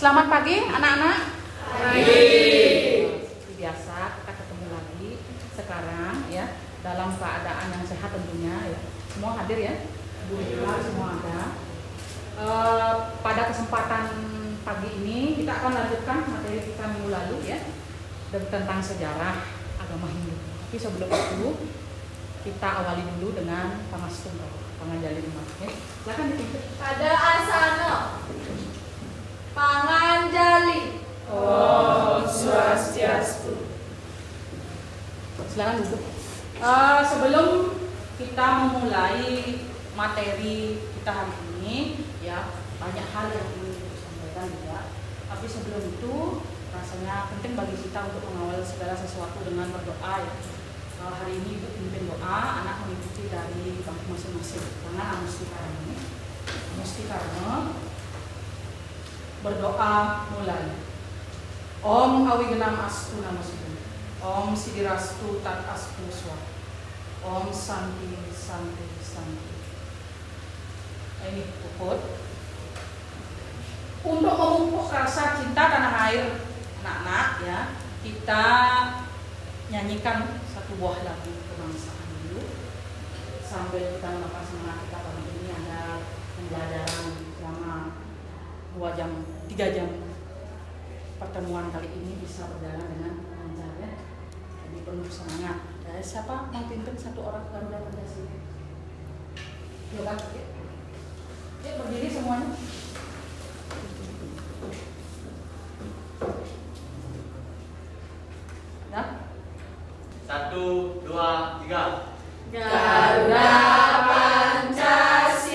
Selamat pagi anak-anak. Pagi. Seperti biasa kita ketemu lagi sekarang ya dalam keadaan yang sehat tentunya ya. Semua hadir ya. Alhamdulillah semua ada. Pada kesempatan pagi ini kita akan lanjutkan materi kita minggu lalu ya tentang sejarah agama Hindu. Tapi sebelum itu kita awali dulu dengan Pangastunga, Panganjali Umat. Ya. Silakan dipimpin. Pada asana Panganjali. Om Swastiastu. Silakan duduk. Sebelum kita memulai materi kita hari ini, ya banyak hal yang ingin kita sampaikan juga. Tapi sebelum itu, rasanya penting bagi kita untuk mengawal segala sesuatu dengan berdoa. Ya. Hari ini ibu pimpin doa, anak mengikuti dari bangku masing-masing. Karena Amustika berdoa mulai. Om Awigenam Astu Namasudun. Om Sidirastu Tat Astu Swa. Om Santi Santi Santi. Ini puput. Untuk memupuk rasa cinta tanah air anak-anak ya, kita nyanyikan satu buah lagu kebangsaan dulu sambil kita melakukan semangat kita pada ini ada pembelajaran selama 2 jam, 3 jam. Pertemuan kali ini bisa berjalan dengan lancar ya. Jadi penuh semangat. Siapa mau pimpin satu orang Garuda Pancasila? Silakan. Ya, berdiri semuanya. Ya. 1, 2, 3. Garuda Pancasila,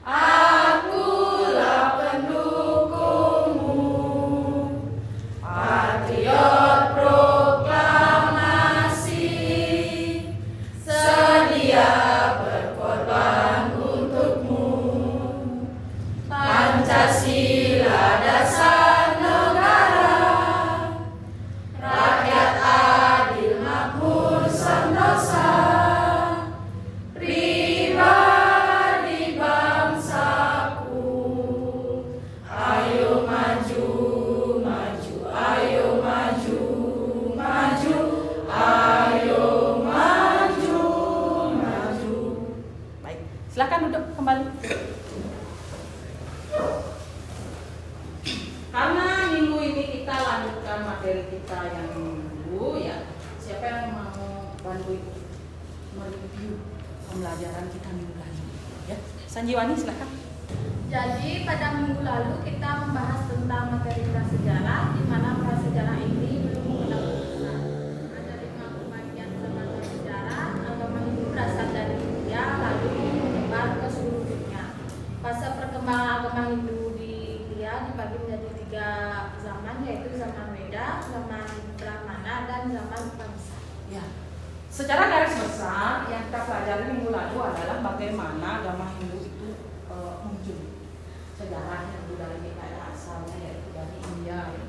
akulah pendukungmu, patriot proklamasi, sedia berkorban untukmu. Pancasila dasar negara, rakyat adil makmur sentosa, pribadi bangsaku. Ayo maju, maju, ayo maju, maju, ayo maju, maju. Baik, silakan duduk kembali. Karena minggu ini kita lanjutkan materi kita yang dulu ya. Siapa yang mau bantu ibu mereview pembelajaran kita minggu lalu? Ya, Sanjiwani silakan. Jadi pada minggu lalu kita membahas tentang materi prasejarah, di mana prasejarah ini belum mengenal pusat. Ada 5 pembagian zaman prasejarah. Agama Hindu berasal dari India lalu menyebar ke seluruh dunia. Fase perkembangan agama Hindu di India dibagi menjadi 3 zaman, yaitu zaman Weda, zaman Brahmana, dan zaman Upanishad. Ya. Secara garis besar yang kita pelajari minggu lalu adalah bagaimana agama Hindu itu muncul. Sejarahnya dari kayak asalnya yaitu dari India. Ya.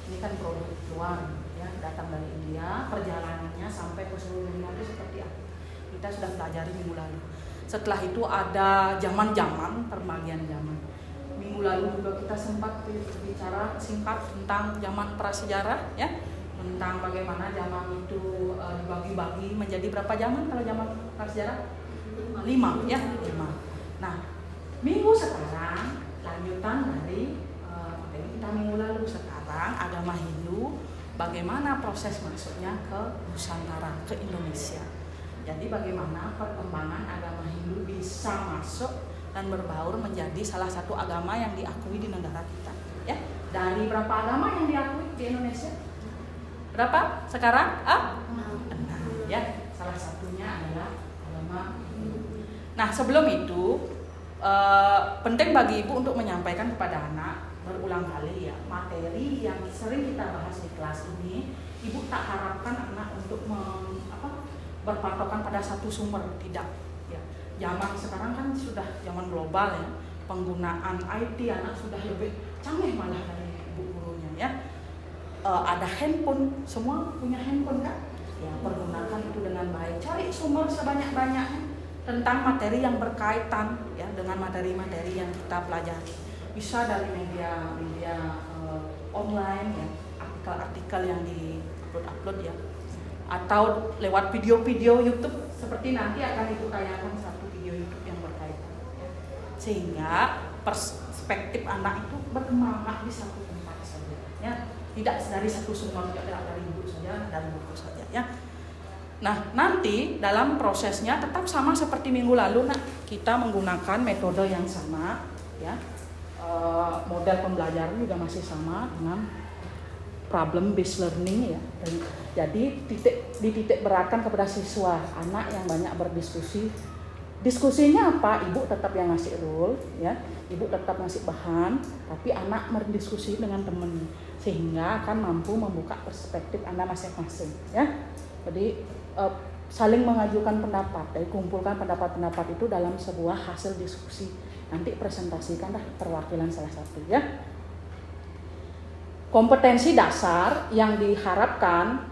Ini kan produk luar ya, datang dari India, perjalanannya sampai ke seluruh dunia itu seperti apa. Kita sudah pelajari minggu lalu. Setelah itu ada zaman-zaman, perbagian zaman. Minggu lalu juga kita sempat berbicara singkat tentang zaman prasejarah ya, tentang bagaimana zaman itu dibagi-bagi menjadi berapa zaman kalau zaman prasejarah? 5 ya, 5. Nah, minggu sekarang lanjutan dari materi kita minggu lalu. Sekarang agama Hindu bagaimana proses masuknya ke Nusantara, ke Indonesia. Jadi bagaimana perkembangan agama Hindu bisa masuk dan berbaur menjadi salah satu agama yang diakui di negara kita. Ya, dari berapa agama yang diakui di Indonesia? Berapa sekarang? 6. Ya, salah satunya adalah agama Hindu. Nah, sebelum itu penting bagi ibu untuk menyampaikan kepada anak berulang kali ya materi yang sering kita bahas di kelas ini. Ibu tak harapkan anak untuk berpatokan pada satu sumber, tidak ya. Zaman sekarang kan sudah zaman global ya, penggunaan IT anak sudah lebih canggih malah dari ibu gurunya ya. Ada handphone, semua punya handphone kan ya, pergunakan itu dengan baik, cari sumber sebanyak-banyaknya tentang materi yang berkaitan ya dengan materi-materi yang kita pelajari. bisa dari media online ya, artikel-artikel yang di-upload ya, atau lewat video-video YouTube seperti nanti akan Ibu tayangkan satu video YouTube yang berkaitan ya. Sehingga perspektif anak itu berkembang di satu tempat saja ya, tidak dari satu sumber, tidak dari ibu saja, dari buku saja ya. Nah, nanti dalam prosesnya tetap sama seperti minggu lalu, kita menggunakan metode yang sama ya. Model pembelajaran juga masih sama dengan problem based learning ya. Dan jadi titik beratkan kepada siswa, anak yang banyak berdiskusi. Diskusinya apa? Ibu tetap yang ngasih rule ya. Ibu tetap ngasih bahan, tapi anak berdiskusi dengan teman sehingga akan mampu membuka perspektif anak masing-masing ya. Jadi saling mengajukan pendapat, jadi kumpulkan pendapat-pendapat itu dalam sebuah hasil diskusi. Nanti presentasikanlah perwakilan salah satu ya. Kompetensi dasar yang diharapkan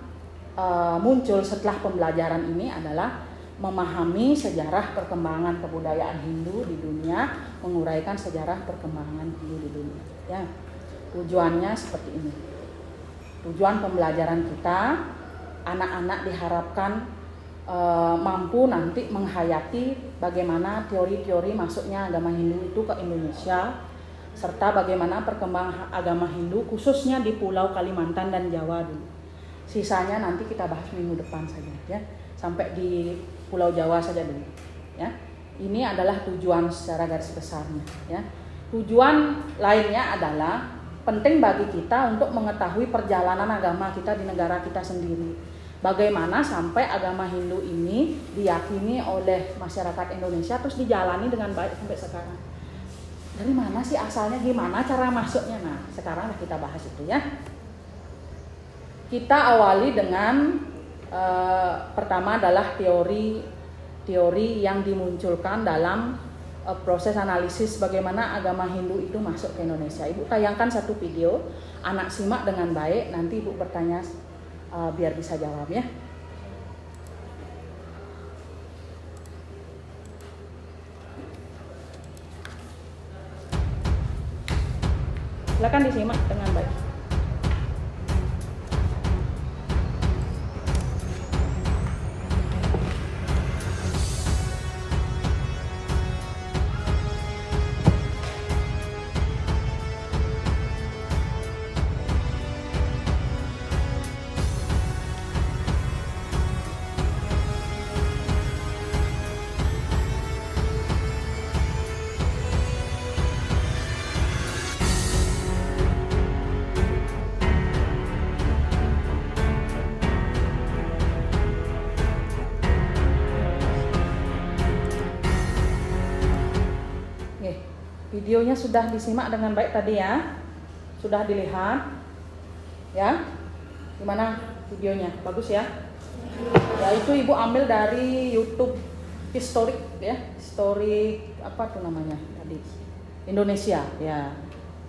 muncul setelah pembelajaran ini adalah memahami sejarah perkembangan kebudayaan Hindu di dunia, menguraikan sejarah perkembangan Hindu di dunia ya. Tujuannya seperti ini. Tujuan pembelajaran kita, anak-anak diharapkan mampu nanti menghayati bagaimana teori-teori masuknya agama Hindu itu ke Indonesia, serta bagaimana perkembangan agama Hindu khususnya di Pulau Kalimantan dan Jawa dulu. Sisanya nanti kita bahas minggu depan saja ya, sampai di Pulau Jawa saja dulu ya. Ini adalah tujuan secara garis besarnya ya. Tujuan lainnya adalah penting bagi kita untuk mengetahui perjalanan agama kita di negara kita sendiri. Bagaimana sampai agama Hindu ini diyakini oleh masyarakat Indonesia terus dijalani dengan baik sampai sekarang. Dari mana sih asalnya, gimana cara masuknya? Nah, sekarang kita bahas itu ya. Kita awali dengan pertama adalah teori yang dimunculkan dalam proses analisis bagaimana agama Hindu itu masuk ke Indonesia. Ibu tayangkan satu video, anak simak dengan baik, nanti Ibu bertanya biar bisa jawab ya. Silakan disimak dengan baik. Videonya sudah disimak dengan baik tadi ya, sudah dilihat ya. Gimana videonya? Bagus ya? Ya itu Ibu ambil dari YouTube historik ya, historik apa tuh namanya tadi, Indonesia ya.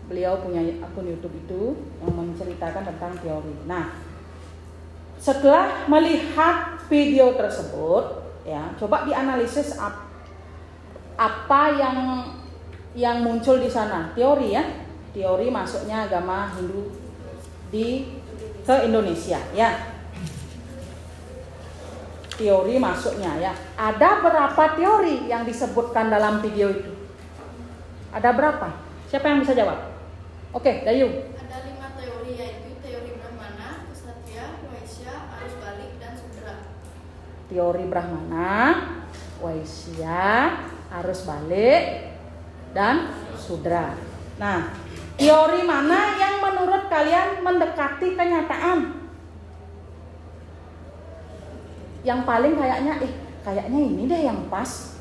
Beliau punya akun YouTube itu yang menceritakan tentang teori. Nah, setelah melihat video tersebut ya, coba dianalisis apa yang muncul di sana. Teori ya, teori masuknya agama Hindu ke Indonesia ya. Teori masuknya ya. Ada berapa teori yang disebutkan dalam video itu? Ada berapa? Siapa yang bisa jawab? Oke, Dayu. Ada 5 teori, yaitu teori Brahmana, Ksatria, Waisya, Arus Balik, dan Sudra. Teori Brahmana, Waisya, Arus Balik, dan Sudra. Nah, teori mana yang menurut kalian mendekati kenyataan? Yang paling kayaknya ini deh yang pas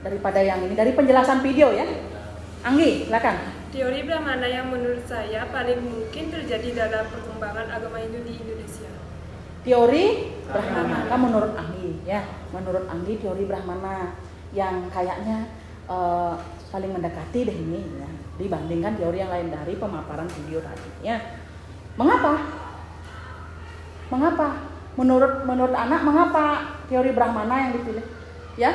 daripada yang ini, dari penjelasan video ya. Anggi, silakan. Teori Brahmana yang menurut saya paling mungkin terjadi dalam perkembangan agama Hindu di Indonesia. Teori Brahmana, kan menurut Anggi ya. Menurut Anggi teori Brahmana yang kayaknya paling mendekati deh ini ya, dibandingkan teori yang lain dari pemaparan video tadi ya. Mengapa? Menurut anak mengapa teori Brahmana yang dipilih? Ya?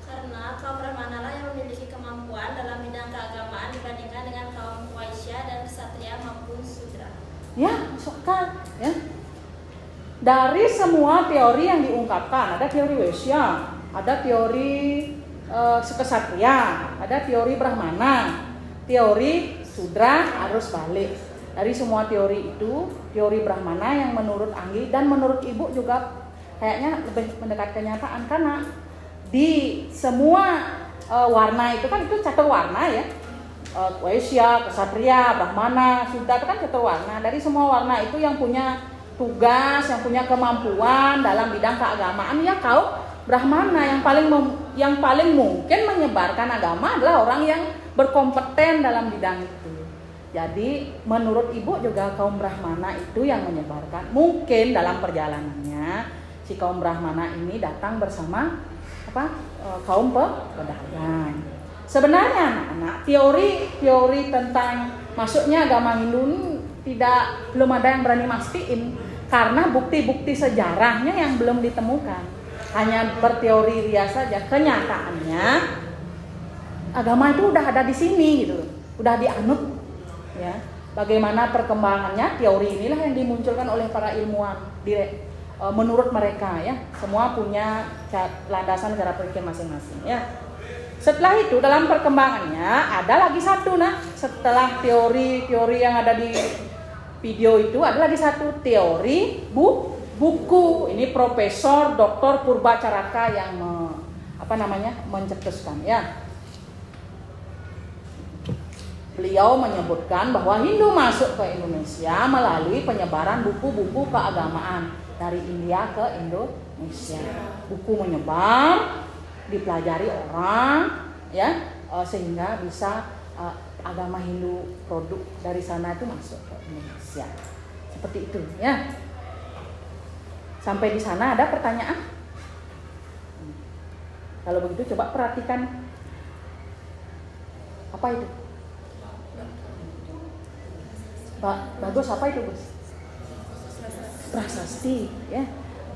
Karena kaum Brahmana lah yang memiliki kemampuan dalam bidang keagamaan dibandingkan Ya, masuk akal, ya. Dari semua teori yang diungkapkan, ada teori Wesya, ada teori Kesatria, ada teori Brahmana, teori Sudra arus balik. Dari semua teori itu, teori Brahmana yang menurut Anggi dan menurut Ibu juga kayaknya lebih mendekat kenyataan, karena di semua warna itu kan itu catur warna ya. Wesya, Kesatria, Brahmana, Sudra itu kan catur warna. Dari semua warna itu yang punya tugas, yang punya kemampuan dalam bidang keagamaan ya kaum Brahmana. Yang paling mungkin menyebarkan agama adalah orang yang berkompeten dalam bidang itu. Jadi menurut Ibu juga kaum Brahmana itu yang menyebarkan. Mungkin dalam perjalanannya si kaum Brahmana ini datang bersama kaum pedagang. Sebenarnya anak-anak, teori tentang masuknya agama Hindu ini belum ada yang berani mastiin, karena bukti-bukti sejarahnya yang belum ditemukan. Hanya berteori ria saja. Kenyataannya agama itu udah ada di sini gitu, udah dianut ya. Bagaimana perkembangannya, teori inilah yang dimunculkan oleh para ilmuwan menurut mereka ya. Semua punya landasan cara berpikir masing-masing ya. Setelah itu dalam perkembangannya ada lagi satu setelah teori yang ada di video itu ada lagi satu teori buku. Ini Profesor Dr. Purba Caraka yang mencetuskan ya. Beliau menyebutkan bahwa Hindu masuk ke Indonesia melalui penyebaran buku-buku keagamaan dari India ke Indonesia. Buku menyebar, dipelajari orang ya, sehingga bisa agama Hindu produk dari sana itu masuk ke Indonesia. Seperti itu ya. Sampai di sana ada pertanyaan? Kalau begitu coba perhatikan apa itu? Bagus, apa itu, Bos? Prasasti ya.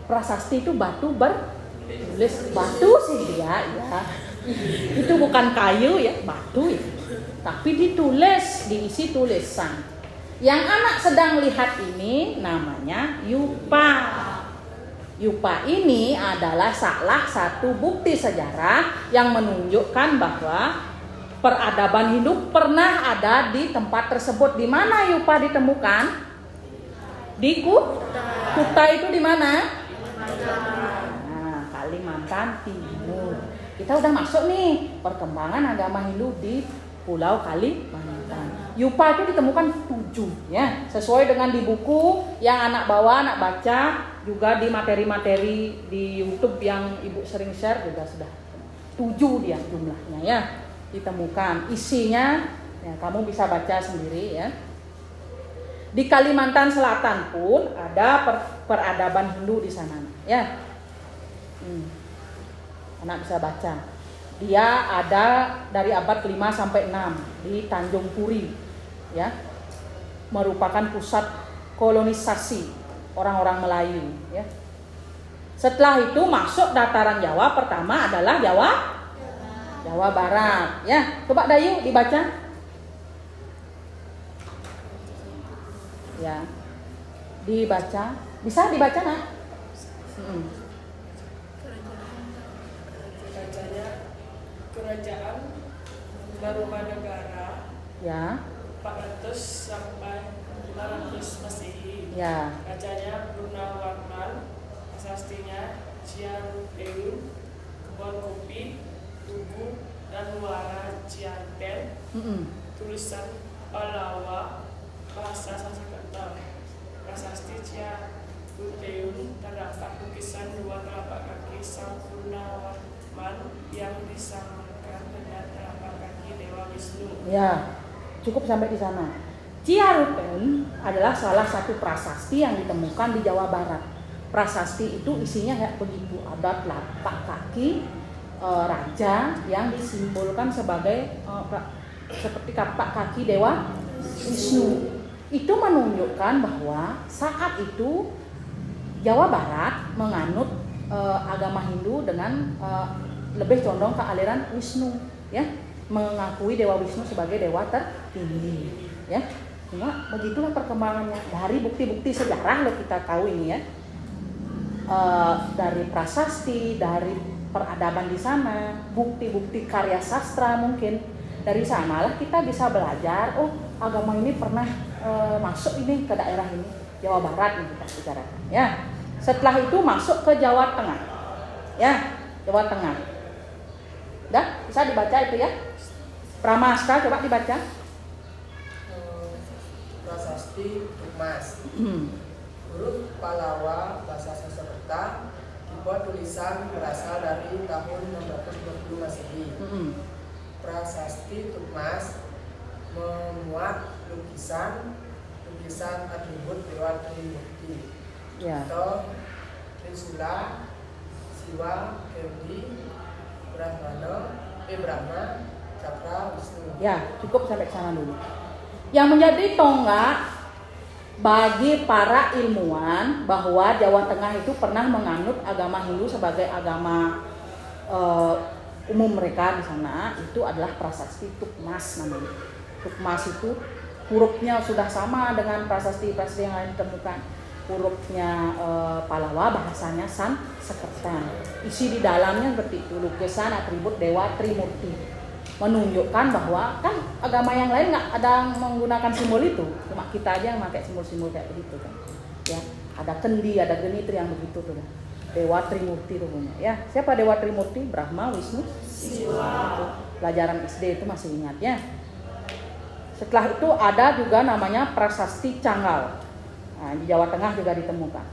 Prasasti itu batu bertulis. Batu sih dia ya. Itu bukan kayu ya, batu ya. Tapi ditulis, diisi tulisan. Yang anak sedang lihat ini namanya yupa. Yupa ini adalah salah satu bukti sejarah yang menunjukkan bahwa peradaban Hindu pernah ada di tempat tersebut. Di mana yupa ditemukan? Di Kuta itu di mana? Nah, Kalimantan Timur. Kita udah masuk nih perkembangan agama Hindu di Pulau Kalimantan. Yupa itu ditemukan 7 ya, sesuai dengan di buku yang anak baca, juga di materi-materi di YouTube yang Ibu sering share juga sudah 7 dia jumlahnya ya ditemukan. Isinya ya kamu bisa baca sendiri ya. Di Kalimantan Selatan pun ada peradaban Hindu di sana ya. Anak bisa baca. Dia ada dari abad 5 sampai 6 di Tanjung Puri ya. Merupakan pusat kolonisasi orang-orang Melayu ya. Setelah itu masuk dataran Jawa, pertama adalah Jawa Barat ya. Coba Dayu dibaca. Ya. Dibaca. Bisa dibaca enggak? Kerajaan Barumanegara Ya. 400 sampai 500 Masehi. Ya. Rajanya Purnawarman, prasastinya Ciarupeun, kebun kopi, tugu dan muara Cianten. Tulisan Palawa, bahasa Sanskerta. Prasasti Ciarupeun terdapat lukisan 2 telapak kaki Sang Purnawarman yang disamakan dengan telapak kaki Dewa Wisnu. Ya. Cukup sampai di sana. Ciarupeun adalah salah satu prasasti yang ditemukan di Jawa Barat. Prasasti itu isinya kayak begitu, ada telapak kaki raja yang disimbolkan sebagai seperti telapak kaki Dewa Wisnu. Itu menunjukkan bahwa saat itu Jawa Barat menganut agama Hindu dengan lebih condong ke aliran Wisnu, ya, mengakui Dewa Wisnu sebagai dewa tertinggi, ya. Cuma begitulah perkembangannya. Dari bukti-bukti sejarah lo kita tahu ini ya. Dari prasasti, dari peradaban di sana, bukti-bukti karya sastra mungkin. Dari sanalah kita bisa belajar, oh agama ini pernah masuk ini ke daerah ini, Jawa Barat nih kita bicarakan. Ya. Setelah itu masuk ke Jawa Tengah. Ya, Jawa Tengah. Udah, bisa dibaca itu ya. Pramaska coba dibaca. Prasasti Tukmas. Huruf Palawa bahasa Sanskerta tipe tulisan berasal dari tahun 620 Masehi. Prasasti Tukmas memuat lukisan atribut Dewa Trimurti. Ya. Atau Trisula, Siwa, Kendi, Brahma, Cakra, Wisnu. Ya, cukup sampai sana dulu. Yang menjadi tonggak bagi para ilmuwan bahwa Jawa Tengah itu pernah menganut agama Hindu sebagai agama umum mereka di sana, itu adalah prasasti Tukmas namanya. Tukmas itu hurufnya sudah sama dengan prasasti-prasasti yang lain ditemukan. Hurufnya Palawa, bahasanya Sanskerta. Isi di dalamnya seperti itu, lukisan atribut Dewa Trimurti. Menunjukkan bahwa kan agama yang lain nggak ada menggunakan simbol itu, cuma kita aja yang pakai simbol-simbol kayak begitu kan. Ya, ada kendi, ada genitri yang begitu tuh. Dewa Trimurti itu punya. Ya, siapa Dewa Trimurti? Brahma, Wisnu, Siwa. Pelajaran SD itu masih ingat ya. Setelah itu ada juga namanya prasasti Canggal. Nah, di Jawa Tengah juga ditemukan.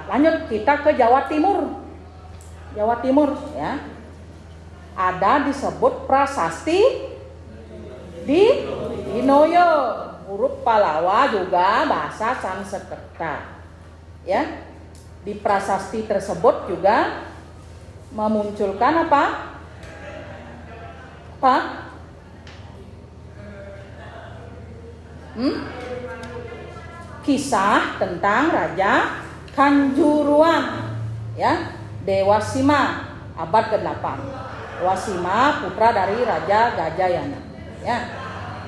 Lanjut kita ke Jawa Timur. Jawa Timur ya. Ada disebut prasasti di Dinoyo, huruf Palawa juga bahasa Sanskerta. Ya. Di prasasti tersebut juga memunculkan apa? Kisah tentang Raja Kanjuruan, ya, Dewa Sima, abad ke-8. Dewa Sima putra dari Raja Gajayana, ya.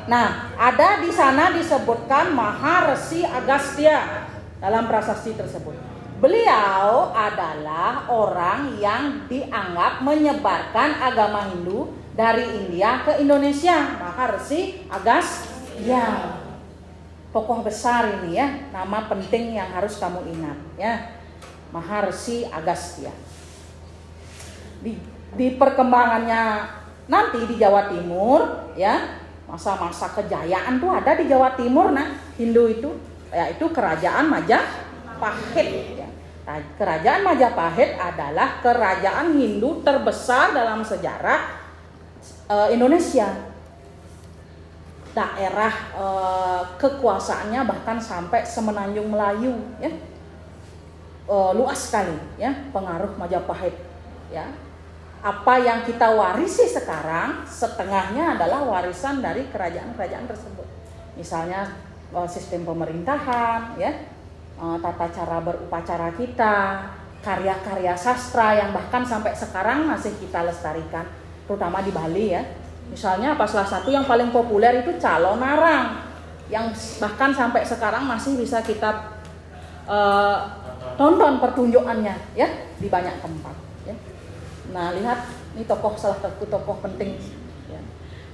Nah, ada di sana disebutkan Maharesi Agastya dalam prasasti tersebut. Beliau adalah orang yang dianggap menyebarkan agama Hindu dari India ke Indonesia. Maharesi Agastya. Tokoh besar ini ya, nama penting yang harus kamu ingat ya. Maharesi Agastya. Di perkembangannya nanti di Jawa Timur ya, masa-masa kejayaan tuh ada di Jawa Timur nah, Hindu itu yaitu Kerajaan Majapahit ya. Kerajaan Majapahit adalah kerajaan Hindu terbesar dalam sejarah Indonesia. Daerah kekuasaannya bahkan sampai semenanjung Melayu ya. Luas sekali ya pengaruh Majapahit ya. Apa yang kita warisi sekarang setengahnya adalah warisan dari kerajaan-kerajaan tersebut. Misalnya sistem pemerintahan ya, tata cara berupacara kita, karya-karya sastra yang bahkan sampai sekarang masih kita lestarikan, terutama di Bali ya. Misalnya apa salah satu yang paling populer itu Calon Narang yang bahkan sampai sekarang masih bisa kita tonton pertunjukannya ya di banyak tempat ya. Nah, lihat ini salah satu tokoh penting ya.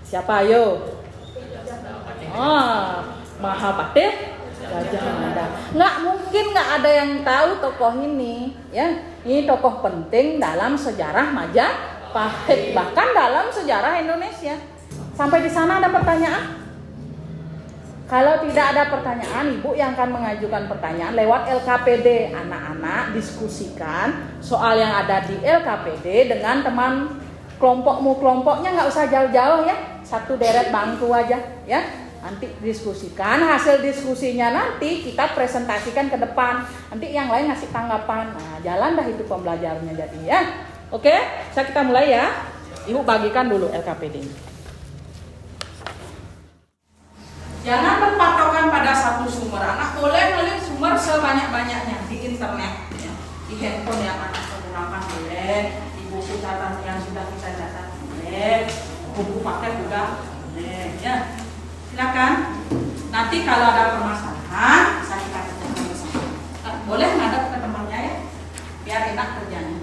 Siapa ayo? Mahapatih Gajah Mada. Nggak mungkin nggak ada yang tahu tokoh ini ya. Ini tokoh penting dalam sejarah Majapahit, bahkan dalam sejarah Indonesia. Sampai di sana ada pertanyaan? Kalau tidak ada pertanyaan, Ibu yang akan mengajukan pertanyaan lewat LKPD. Anak-anak diskusikan soal yang ada di LKPD dengan teman kelompokmu. Kelompoknya nggak usah jauh-jauh ya, satu deret bangku aja ya. Nanti diskusikan, hasil diskusinya nanti kita presentasikan ke depan. Nanti yang lain ngasih tanggapan. Nah, jalan dah itu pembelajarannya jadi ya. Oke, kita mulai ya. Ibu bagikan dulu LKPD. Jangan berpatokan pada satu sumber. Anak boleh melihat sumber sebanyak-banyaknya di internet, ya. Di handphone yang anak gunakan boleh, di buku catatan yang sudah kita catat boleh, buku paket juga boleh, ya. Silakan. Nanti kalau ada permasalahan bisa kita pecahkan bersama. Boleh ngadep ke temannya ya, biar enak kerjanya.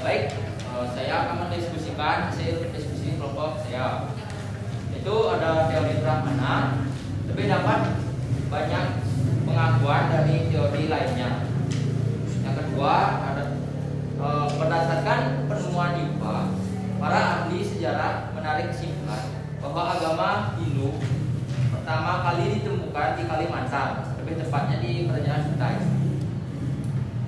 Baik, saya akan mendiskusikan hasil diskusi kelompok saya. Itu ada teori Brahmana, tapi dapat banyak pengakuan dari teori lainnya. Yang kedua, ada berdasarkan penemuan Yupa, para ahli sejarah menarik kesimpulan bahwa agama Hindu pertama kali ditemukan di Kalimantan, lebih tepatnya di Kerajaan Kutai.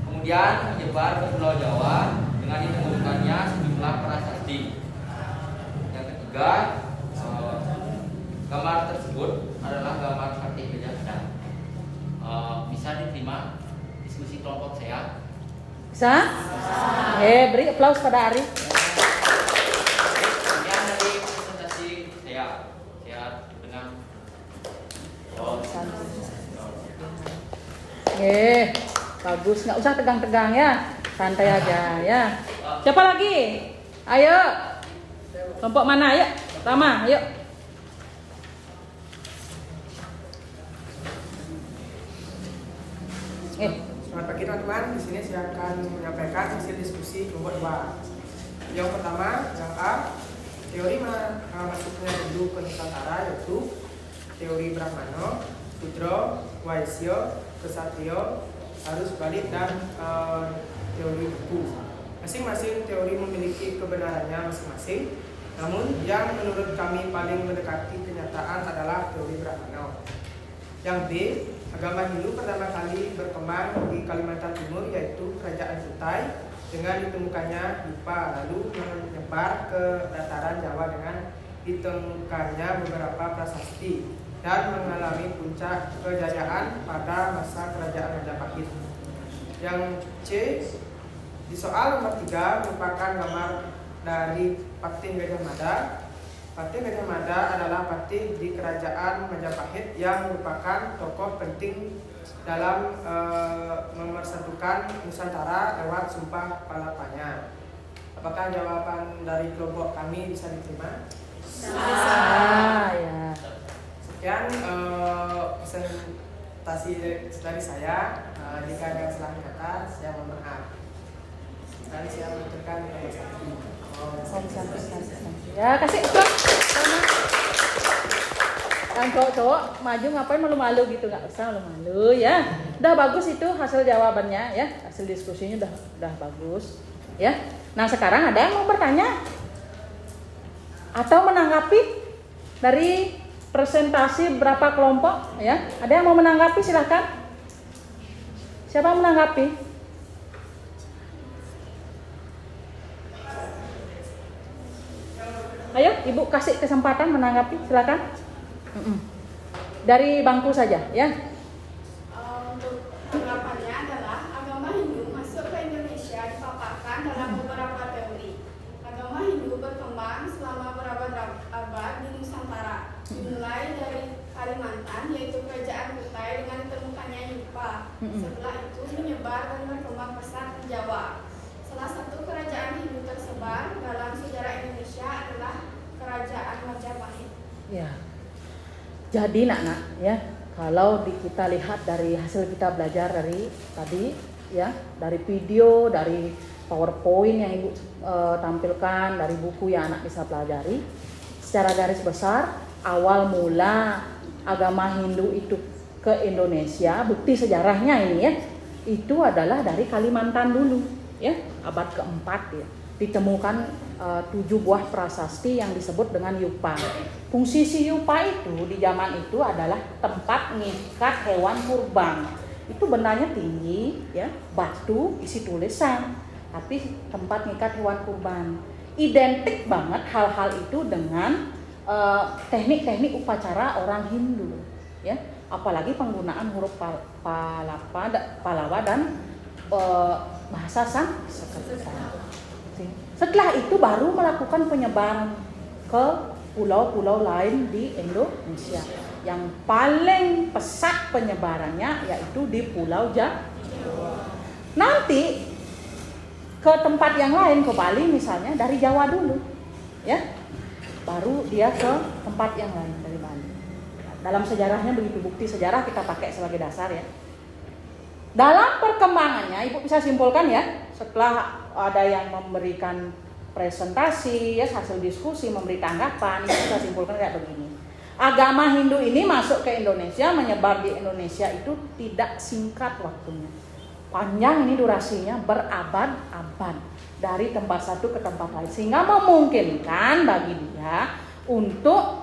Kemudian menyebar ke Pulau Jawa dengan ditemukannya sejumlah prasasti. Yang ketiga, gambar tersebut adalah gambar Fatih Gajah Mada. Bisa diterima diskusi kelompok saya? Bisa? Beri aplaus pada Ari. Kemudian dari presentasi saya dengan Bagus, nggak usah tegang-tegang ya, santai aja ya. Siapa lagi? Ayo, kelompok mana? Ayo, Rama, ayo. Selamat pagi teman-teman. Di sini saya akan menyampaikan hasil diskusi kelompok 2. Yang pertama, yang A, teori masuknya Hindu ke Nusantara yaitu teori Brahmana, Sudra, Waisya, Kesatria, Arus balik dan teori buku. Masing-masing teori memiliki kebenarannya masing-masing. Namun yang menurut kami paling mendekati kenyataan adalah teori Brahmana. Yang B, agama Hindu pertama kali berkembang di Kalimantan Timur yaitu Kerajaan Kutai dengan ditemukannya Yupa, lalu menyebar ke dataran Jawa dengan ditemukannya beberapa prasasti dan mengalami puncak kejayaan pada masa Kerajaan Majapahit. Yang C, di soal nomor 3 merupakan gambar dari Patih Gajah Mada. Patih Gajah Mada adalah patih di Kerajaan Majapahit yang merupakan tokoh penting dalam memersatukan Nusantara lewat Sumpah Palapanya. Apakah jawaban dari kelompok kami bisa diterima? Ya. Sekian presentasi dari saya. Jika ada kesalahan kata, saya mohon maaf. Dan saya menunjukkan Ya, kasih aplaus. Yang cowok maju ngapain malu-malu gitu, nggak usah malu-malu ya. Udah bagus itu hasil jawabannya ya, hasil diskusinya udah bagus ya. Nah sekarang ada yang mau bertanya atau menanggapi dari presentasi berapa kelompok ya? Ada yang mau menanggapi silahkan. Siapa yang menanggapi? Ayo ibu kasih kesempatan menanggapi silakan. Dari bangku saja ya. Untuk tanggapannya adalah agama Hindu masuk ke Indonesia dipaparkan dalam beberapa teori. Agama Hindu berkembang selama berabad-abad di Nusantara, dimulai dari Kalimantan yaitu Kerajaan Kutai dengan ditemukannya Yupa. Setelah itu menyebar dan berkembang pesat di Jawa. Salah satu kerajaan Hindu tersebar dalam sejarah Indonesia adalah Kerajaan Majapahit. Ya. Jadi nak ya, kalau kita lihat dari hasil kita belajar dari tadi ya, dari video, dari PowerPoint yang Ibu tampilkan, dari buku yang anak bisa pelajari, secara garis besar awal mula agama Hindu itu ke Indonesia, bukti sejarahnya ini ya, itu adalah dari Kalimantan dulu ya, abad keempat ya. Ditemukan 7 buah prasasti yang disebut dengan Yupa. Fungsi si Yupa itu di zaman itu adalah tempat ngikat hewan kurban. Itu bendanya tinggi ya, batu isi tulisan, tapi tempat ngikat hewan kurban. identik banget hal-hal itu dengan teknik-teknik upacara orang Hindu, ya. Apalagi penggunaan huruf Pallava dan bahasa Sanskerta. Setelah itu baru melakukan penyebaran ke pulau-pulau lain di Indonesia. Yang paling pesat penyebarannya yaitu di Pulau Jawa. Nanti ke tempat yang lain, ke Bali misalnya, dari Jawa dulu, ya, baru dia ke tempat yang lain dari Bali. Dalam sejarahnya begitu, bukti sejarah kita pakai sebagai dasar, ya. Dalam perkembangannya, Ibu bisa simpulkan, ya, setelah ada yang memberikan presentasi, ya, hasil diskusi, memberi tanggapan, Ibu bisa simpulkan kayak begini. Agama Hindu ini masuk ke Indonesia, menyebar di Indonesia itu tidak singkat waktunya. Panjang ini durasinya, berabad-abad dari tempat satu ke tempat lain, sehingga memungkinkan bagi dia untuk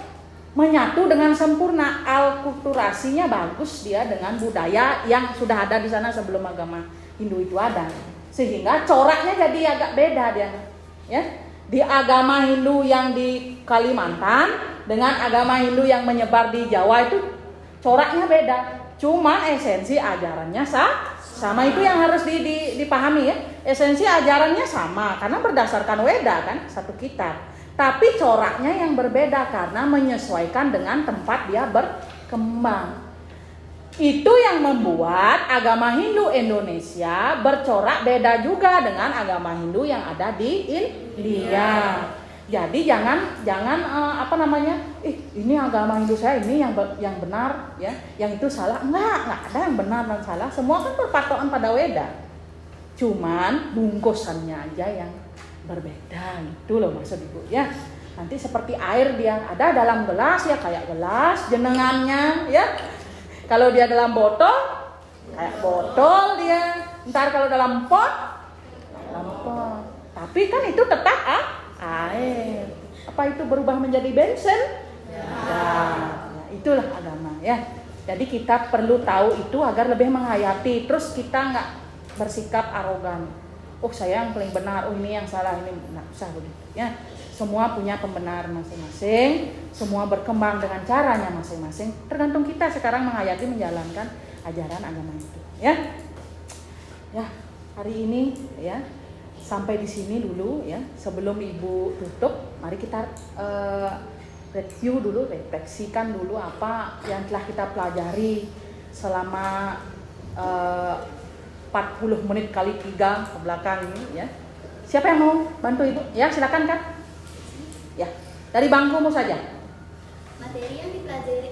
menyatu dengan sempurna. Alkulturasinya bagus dia dengan budaya yang sudah ada di sana sebelum agama Hindu itu ada, sehingga coraknya jadi agak beda dia, ya. Di agama Hindu yang di Kalimantan dengan agama Hindu yang menyebar di Jawa itu coraknya beda, cuma esensi ajarannya sama. Itu yang harus dipahami, ya. Esensi ajarannya sama karena berdasarkan Weda kan, satu kitab. Tapi coraknya yang berbeda karena menyesuaikan dengan tempat dia berkembang. Itu yang membuat agama Hindu Indonesia bercorak beda juga dengan agama Hindu yang ada di India. Jadi jangan ini agama Hindu saya ini yang benar, ya, yang itu salah. Enggak ada yang benar dan salah. Semua kan berpatokan pada Weda. Cuman bungkusannya aja yang berbeda. Itu loh maksud Ibu, ya. Nanti seperti air dia ada dalam gelas, ya, kayak gelas jenengannya, ya. Kalau dia dalam botol, kayak botol dia. Ntar kalau dalam pot, dalam pot. Tapi kan itu tetap air. Apa itu berubah menjadi bensin? Ya, itulah agama, ya. Jadi kita perlu tahu itu agar lebih menghayati. Terus kita nggak bersikap arogan. Oh, saya yang paling benar. Oh, ini yang salah. Ini nggak usah begitu, ya. Semua punya pembenar masing-masing, semua berkembang dengan caranya masing-masing. Tergantung kita sekarang menghayati, menjalankan ajaran agama itu, ya. Ya, hari ini, ya, sampai di sini dulu, ya. Sebelum Ibu tutup, mari kita review dulu, refleksikan dulu apa yang telah kita pelajari selama 40 menit kali 3 ke belakang ini, ya. Siapa yang mau bantu Ibu? Ya, silakan, Kak. Ya, dari bangkumu saja. Materi yang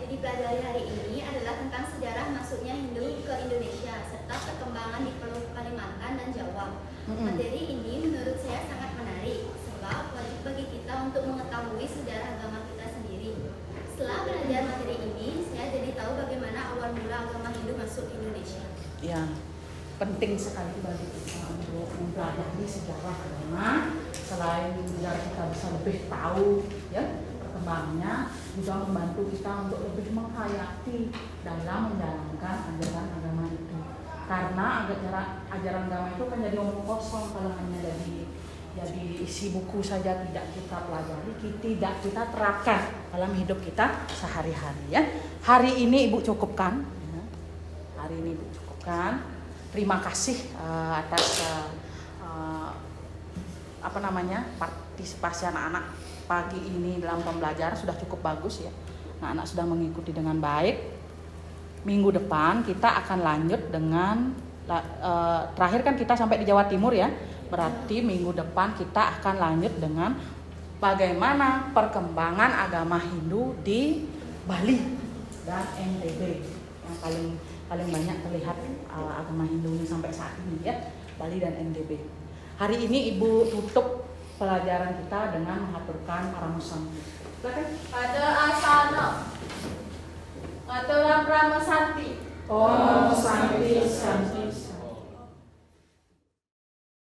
dipelajari hari ini adalah tentang sejarah masuknya Hindu ke Indonesia serta perkembangan di Pulau Kalimantan dan Jawa. Materi ini menurut saya sangat menarik sebab wajib bagi kita untuk mengetahui sejarah agama kita sendiri. Setelah belajar materi ini, saya jadi tahu bagaimana awal mula agama Hindu masuk Indonesia. Ya, penting sekali bagi kita untuk mempelajari sejarah agama. Selain biar kita bisa lebih tahu, ya, perkembangannya, juga membantu kita untuk lebih menghayati dalam menjalankan ajaran agama itu. Karena ajaran agama itu kan jadi omong kosong kalau hanya jadi isi buku saja, tidak kita pelajari, tidak kita terapkan dalam hidup kita sehari-hari, ya. Hari ini Ibu cukupkan, ya. Hari ini Ibu cukupkan. Terima kasih atas partisipasi anak-anak pagi ini dalam pembelajaran sudah cukup bagus, ya. Anak-anak sudah mengikuti dengan baik. Minggu depan kita akan lanjut dengan terakhir kan kita sampai di Jawa Timur, ya. Berarti minggu depan kita akan lanjut dengan bagaimana perkembangan agama Hindu di Bali dan NTB yang paling banyak terlihat agama Hindu ini sampai saat ini, ya, Bali dan NTB. Hari ini Ibu tutup pelajaran kita dengan mengaturkan Paramusam. Silakan. Pada asana, aturan Brahma Santi. Om Santi Santi.